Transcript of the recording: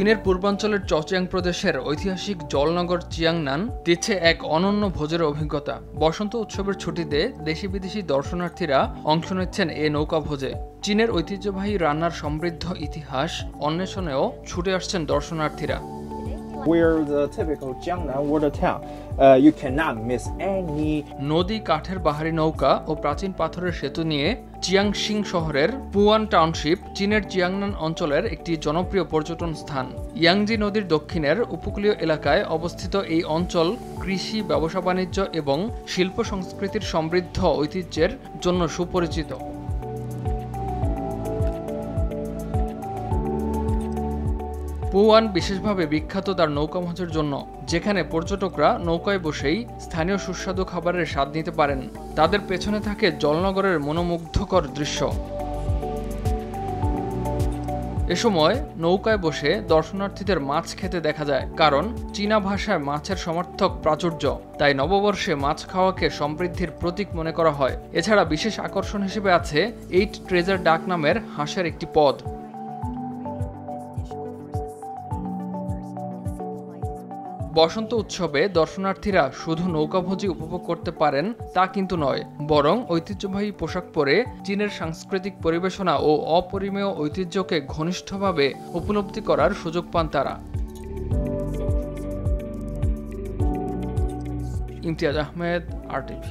চীনের পূর্বাঞ্চলের চচিয়াং প্রদেশের ঐতিহাসিক জলনগর চিয়াংনান দিচ্ছে এক অনন্য ভোজের অভিজ্ঞতা। বসন্ত উৎসবের ছুটিতে দেশি বিদেশি দর্শনার্থীরা অংশ নিচ্ছেন এ নৌকা ভোজে। চীনের ঐতিহ্যবাহী রান্নার সমৃদ্ধ ইতিহাস অন্বেষণেও ছুটে আসছেন দর্শনার্থীরা। We're the typical Jiangnan water town. You cannot miss any. নদী, কাঠের বাহারি নৌকা ও প্রাচীন পাথরের সেতু নিয়ে চিয়াংশিং শহরের পুয়ান টাউনশিপ চীনের চিয়াংনান অঞ্চলের একটি জনপ্রিয় পর্যটন স্থান। ইয়াংজি নদীর দক্ষিণের উপকূলীয় এলাকায় অবস্থিত এই অঞ্চল কৃষি, ব্যবসা বাণিজ্য এবং শিল্প সংস্কৃতির সমৃদ্ধ ঐতিহ্যের জন্য সুপরিচিত। পুয়ান বিশেষভাবে বিখ্যাত তার নৌকা ভোজের জন্য, যেখানে পর্যটকরা নৌকায় বসেই স্থানীয় সুস্বাদু খাবারের স্বাদ নিতে পারেন। তাদের পেছনে থাকে জলনগরের মনোমুগ্ধকর দৃশ্য। এ সময় নৌকায় বসে দর্শনার্থীদের মাছ খেতে দেখা যায়, কারণ চীনা ভাষায় মাছের সমার্থক প্রাচুর্য, তাই নববর্ষে মাছ খাওয়াকে সমৃদ্ধির প্রতীক মনে করা হয়। এছাড়া বিশেষ আকর্ষণ হিসেবে আছে 8 ট্রেজার ডাক নামের হাঁসের একটি পদ। বসন্ত উৎসবে দর্শনার্থীরা শুধু নৌকাভোজি উপভোগ করতে পারেন তা কিন্তু নয়, বরং ঐতিহ্যবাহী পোশাক পরে চীনের সাংস্কৃতিক পরিবেশনা ও অপরিমেয় ঐতিহ্যকে ঘনিষ্ঠভাবে উপলব্ধি করার সুযোগ পান তারা। ইমতিয়াজ আহমেদ, RTV।